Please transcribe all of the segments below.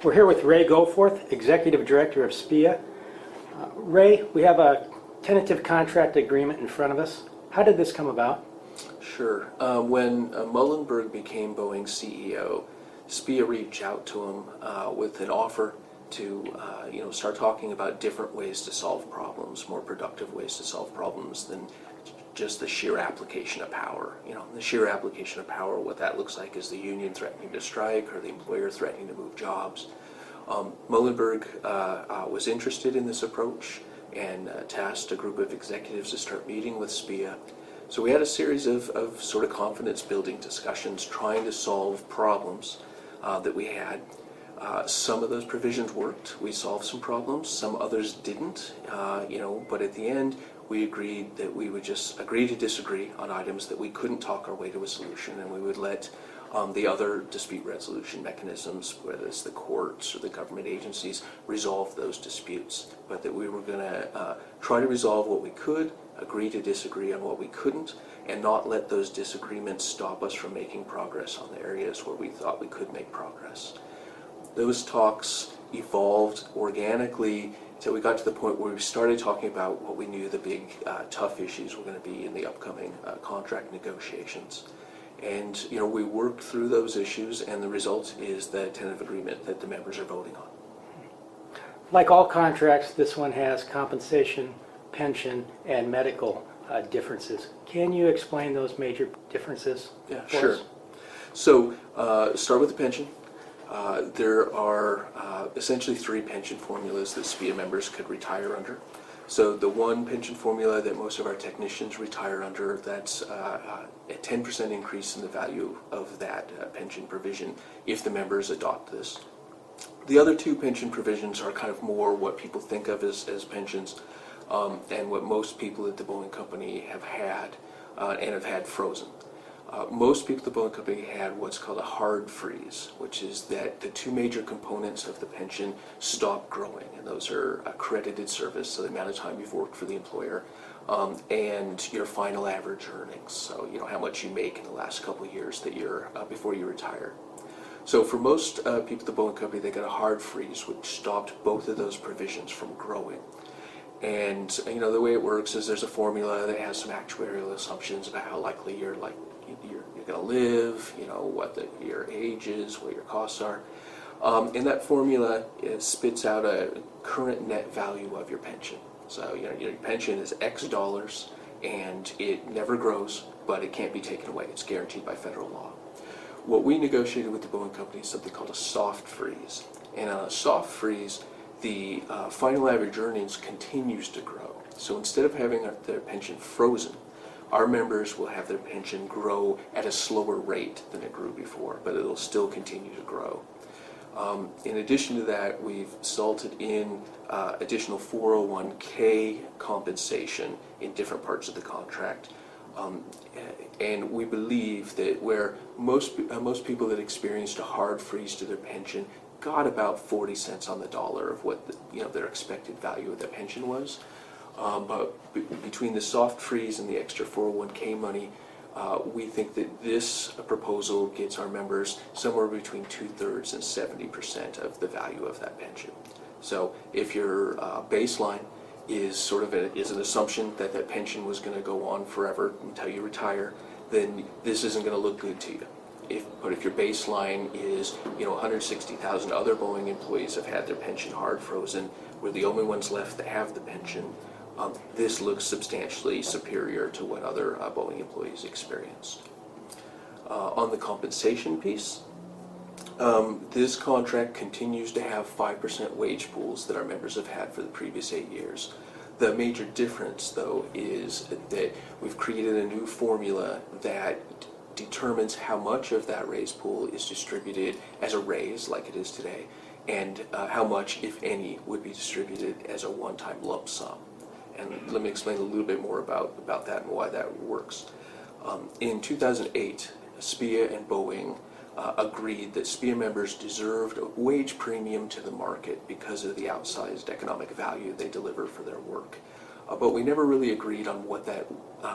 We're here with Ray Goforth, Executive Director of SPEEA. Ray, we have a tentative contract agreement in front of us. How did this come about? Sure. When Muhlenberg became Boeing's CEO, SPEEA reached out to him with an offer to start talking about different ways to solve problems, more productive ways to solve problems than just the sheer application of power. The sheer application of power, what that looks like is the union threatening to strike or the employer threatening to move jobs. Muhlenberg was interested in this approach and tasked a group of executives to start meeting with SPEEA. So we had a series of sort of confidence-building discussions trying to solve problems that we had. Some of those provisions worked. We solved some problems. Some others didn't. But at the end, we agreed that we would just agree to disagree on items that we couldn't talk our way to a solution, and we would let the other dispute resolution mechanisms, whether it's the courts or the government agencies, resolve those disputes. But that we were going to try to resolve what we could, agree to disagree on what we couldn't, and not let those disagreements stop us from making progress on the areas where we thought we could make progress. Those talks evolved organically until we got to the point where we started talking about what we knew the big tough issues were going to be in the upcoming contract negotiations. And we worked through those issues, and the result is the tentative agreement that the members are voting on. Like all contracts, this one has compensation, pension, and medical differences. Can you explain those major differences? Yeah, sure. So start with the pension. There are essentially three pension formulas that SPEEA members could retire under. So the one pension formula that most of our technicians retire under, that's a 10% increase in the value of that pension provision if the members adopt this. The other two pension provisions are kind of more what people think of as pensions and what most people at the Boeing Company have had and have had frozen. Most people at the Boeing Company had what's called a hard freeze, which is that the two major components of the pension stop growing, and those are accredited service, so the amount of time you've worked for the employer, and your final average earnings, so how much you make in the last couple of years that you're before you retire. So for most people at the Boeing Company, they got a hard freeze, which stopped both of those provisions from growing. And the way it works is there's a formula that has some actuarial assumptions about how likely you're going to live, what your age is, what your costs are. And that formula spits out a current net value of your pension. So your pension is X dollars, and it never grows, but it can't be taken away. It's guaranteed by federal law. What we negotiated with the Boeing Company is something called a soft freeze. And on a soft freeze, the final average earnings continues to grow. So instead of having their pension frozen, our members will have their pension grow at a slower rate than it grew before, but it'll still continue to grow. In addition to that, we've salted in additional 401k compensation in different parts of the contract. And we believe that where most people that experienced a hard freeze to their pension got about 40 cents on the dollar of what their expected value of their pension was. But between the soft freeze and the extra 401k money, we think that this proposal gets our members somewhere between 2/3 and 70% of the value of that pension. So if your baseline is sort of is an assumption that that pension was going to go on forever until you retire, then this isn't going to look good to you. But if your baseline is 160,000 other Boeing employees have had their pension hard frozen, we're the only ones left that have the pension, this looks substantially superior to what other Boeing employees experience. On the compensation piece, this contract continues to have 5% wage pools that our members have had for the previous 8 years. The major difference, though, is that we've created a new formula that determines how much of that raise pool is distributed as a raise, like it is today, and how much, if any, would be distributed as a one-time lump sum. And let me explain a little bit more about that and why that works. In 2008, SPEEA and Boeing agreed that SPEEA members deserved a wage premium to the market because of the outsized economic value they deliver for their work. But we never really agreed on what that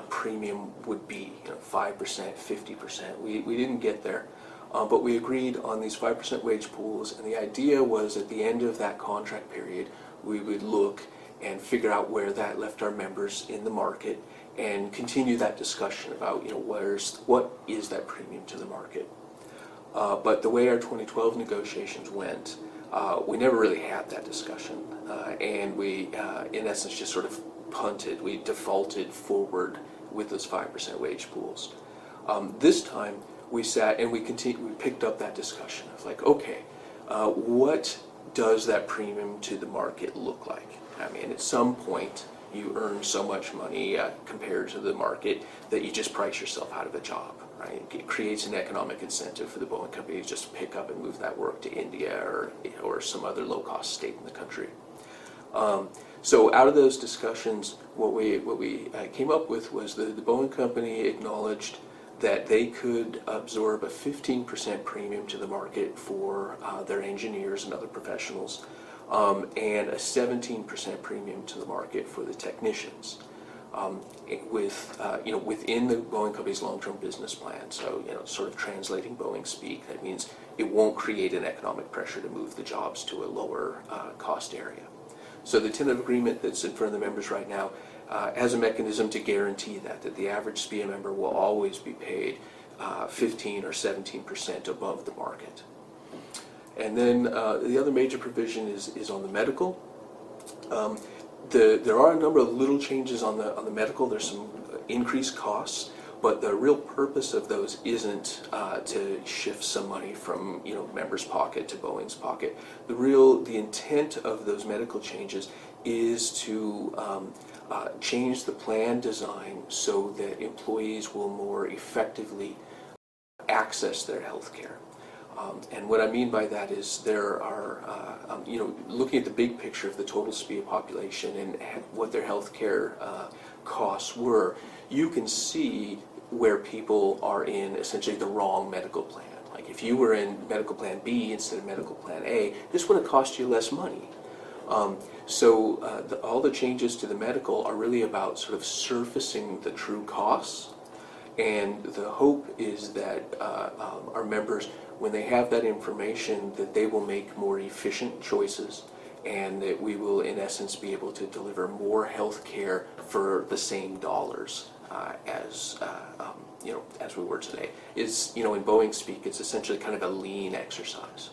premium would be, 5%, 50%. We didn't get there. But we agreed on these 5% wage pools, and the idea was at the end of that contract period, we would look and figure out where that left our members in the market and continue that discussion about, what is that premium to the market. But the way our 2012 negotiations went, we never really had that discussion, and we, in essence, just sort of punted. We defaulted forward with those 5% wage pools. This time, we sat and we picked up that discussion of like, okay, what does that premium to the market look like? I mean, at some point, you earn so much money compared to the market that you just price yourself out of a job, right? It creates an economic incentive for the Boeing Company to just pick up and move that work to India or some other low-cost state in the country. So out of those discussions, what we came up with was the Boeing Company acknowledged that they could absorb a 15% premium to the market for their engineers and other professionals, and a 17% premium to the market for the technicians, within the Boeing Company's long-term business plan. So, sort of translating Boeing speak, that means it won't create an economic pressure to move the jobs to a lower cost area. So the tentative agreement that's in front of the members right now has a mechanism to guarantee that the average SPEEA member will always be paid 15 or 17% above the market. And then the other major provision is on the medical. There are a number of little changes on the medical. There's some increased costs, but the real purpose of those isn't to shift some money from members' pocket to Boeing's pocket. The intent of those medical changes is to change the plan design so that employees will more effectively access their health care. And what I mean by that is there are, looking at the big picture of the total SPEEA population and what their health care costs were, you can see where people are in essentially the wrong medical plan. Like if you were in medical plan B instead of medical plan A, this would have cost you less money. So all the changes to the medical are really about sort of surfacing the true costs, and the hope is that our members, when they have that information, that they will make more efficient choices, and that we will, in essence, be able to deliver more health care for the same dollars as we were today. In Boeing speak, it's essentially kind of a lean exercise.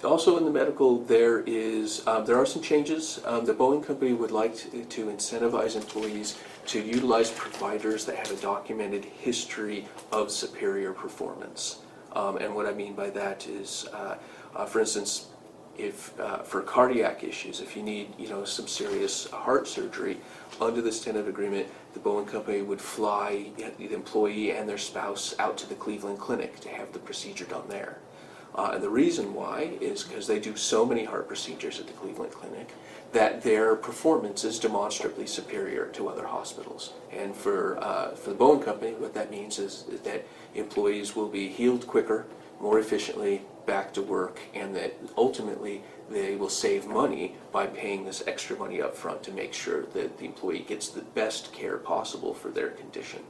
Also in the medical, there are some changes. The Boeing Company would like to incentivize employees to utilize providers that have a documented history of superior performance. And what I mean by that is, for instance, if for cardiac issues, if you need some serious heart surgery, under this tentative agreement, the Boeing Company would fly the employee and their spouse out to the Cleveland Clinic to have the procedure done there. And the reason why is because they do so many heart procedures at the Cleveland Clinic that their performance is demonstrably superior to other hospitals. And for the Boeing Company, what that means is that employees will be healed quicker, more efficiently, back to work, and that ultimately they will save money by paying this extra money up front to make sure that the employee gets the best care possible for their condition.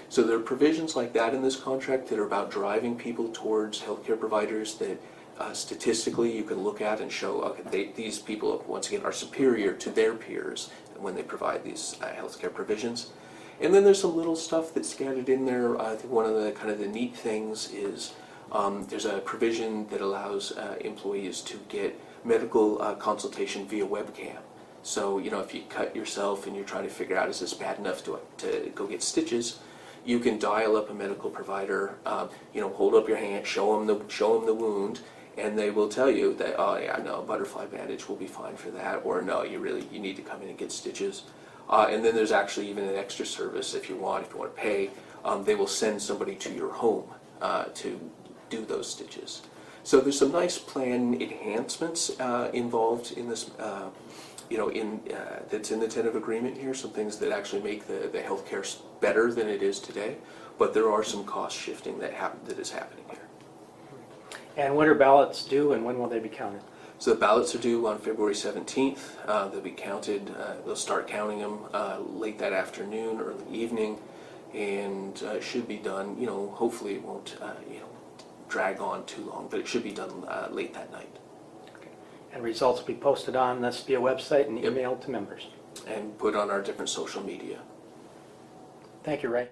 So there are provisions like that in this contract that are about driving people towards healthcare providers that statistically you can look at and show, okay, these people, once again, are superior to their peers when they provide these healthcare provisions. And then there's some little stuff that's scattered in there. I think one of the kind of the neat things is there's a provision that allows employees to get medical consultation via webcam. So, if you cut yourself and you're trying to figure out, is this bad enough to go get stitches, you can dial up a medical provider, hold up your hand, show them the wound, and they will tell you that, oh yeah, no, butterfly bandage will be fine for that, or no, you need to come in and get stitches. And then there's actually even an extra service if you want to pay. They will send somebody to your home to do those stitches. So there's some nice plan enhancements involved in this. That's in the tentative agreement here, some things that actually make the healthcare better than it is today, but there are some cost shifting that is happening here. And when are ballots due, and when will they be counted? So the ballots are due on February 17th. They'll be counted, they'll start counting them late that afternoon, early evening, and it should be done, hopefully it won't, drag on too long, but it should be done late that night. And results will be posted on the SPEEA website and Yep. emailed to members. And put on our different social media. Thank you, Ray.